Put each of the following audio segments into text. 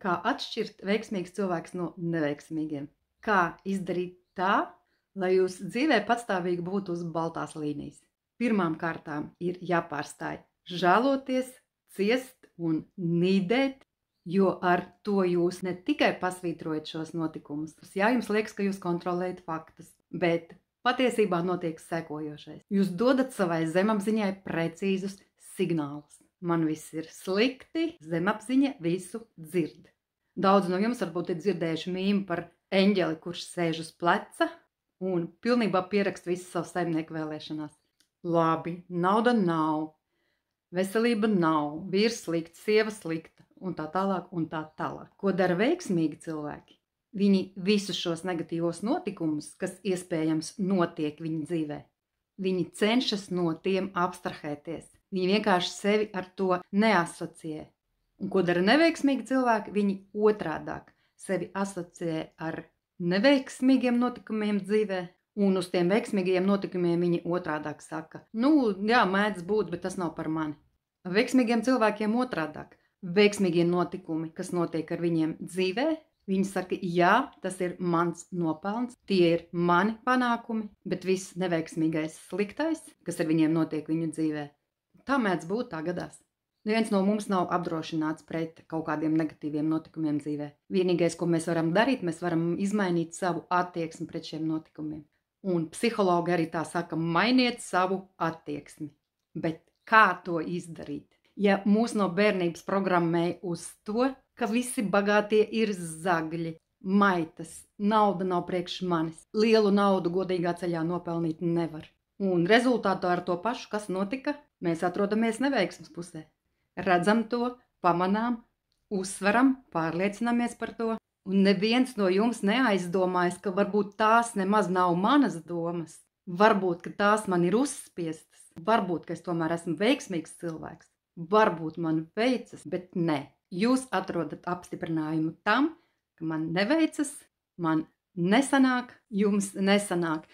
Kā atšķirt veiksmīgus cilvēkus no neveiksmīgiem? Kā izdarīt tā, lai jūsu dzīvē patstāvīgi būtu uz baltās līnijas? Pirmām kārtām ir jāpārstāj žēloties, ciest un nīdēt, jo ar to jūs ne tikai pasvītrojat šos notikumus. Jā, jums liekas, ka jūs kontrolējat faktus, bet patiesībā notiek sekojošais. Jūs dodat savai zemapziņai precīzus signālus. Man viss ir slikti, zemapziņa visu dzird. Daudz no jums varbūt ir dzirdējuši mīmu par eņģeli, kurš sēž uz pleca un pilnībā pierakst visu savu saimnieku vēlēšanās. Labi, nauda nav, veselība nav, vīrs slikts, sieva slikta un tā tālāk un tā tālāk. Ko dara veiksmīgi cilvēki? Viņi visus šos negatīvos notikumus, kas iespējams notiek viņa dzīvē, viņi cenšas no tiem abstrahēties. Viņi vienkārši sevi ar to neasociē. Un ko dara neveiksmīgi cilvēki? Viņi otrādāk sevi asociē ar neveiksmīgiem notikumiem dzīvē, un uz tiem veiksmīgiem notikumiem viņi otrādāk saka, jā, mēdz būt, bet tas nav par mani. Veiksmīgiem cilvēkiem otrādāk. Veiksmīgie notikumi, kas notiek ar viņiem dzīvē, viņi saka, jā, tas ir mans nopelns, tie ir mani panākumi, bet viss neveiksmīgais sliktais, kas ar viņiem notiek viņu dzīvē, tā mēdz būt, tā gadās. Neviens no mums nav apdrošināts pret kaut kādiem negatīviem notikumiem dzīvē. Vienīgais, ko mēs varam darīt, mēs varam izmainīt savu attieksmi pret šiem notikumiem. Un psihologi arī tā saka, mainiet savu attieksmi. Bet kā to izdarīt? Ja mūs no bērnības programmēja uz to, ka visi bagātie ir zagļi, maitas, nauda nav priekš manis, lielu naudu godīgā ceļā nopelnīt nevar. Un rezultātā ar to pašu, kas notika, mēs atrodamies neveiksmes pusē. Redzam to, pamanām, uzsveram, pārliecinamies par to, un neviens no jums neaizdomājas, ka varbūt tās nemaz nav manas domas, varbūt, ka tās man ir uzspiestas, varbūt, ka es tomēr esmu veiksmīgs cilvēks, varbūt man veicas, bet ne. Jūs atrodat apstiprinājumu tam, ka man neveicas, man nesanāk, jums nesanāk,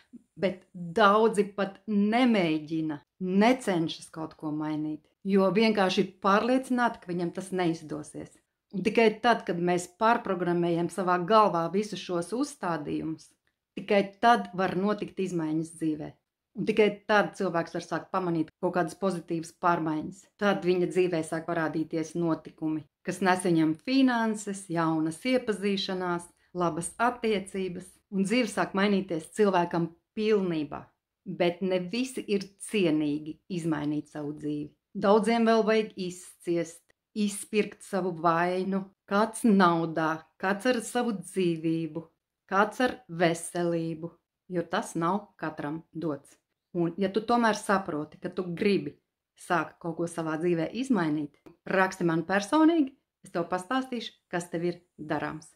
bet daudzi pat nemēģina, necenšas kaut ko mainīt, jo vienkārši ir pārliecināti, ka viņam tas neizdosies. Un tikai tad, kad mēs pārprogrammējam savā galvā visus šos uzstādījumus, tikai tad var notikt izmaiņas dzīvē. Un tikai tad cilvēks var sākt pamanīt kaut kādas pozitīvas pārmaiņas. Tad viņa dzīvē sāk parādīties notikumi, kas nes viņam finanses, jaunas iepazīšanās, labas attiecības, un dzīve sāk mainīties cilvēkam pilnībā. Bet ne visi ir cienīgi izmainīt savu dzīvi. Daudziem vēl vajag izciest, izpirkt savu vainu, kāds naudā, kāds ar savu dzīvību, kāds ar veselību, jo tas nav katram dots. Un ja tu tomēr saproti, ka tu gribi sākt kaut ko savā dzīvē izmainīt, raksti man personīgi, es tev pastāstīšu, kas tev ir darāms.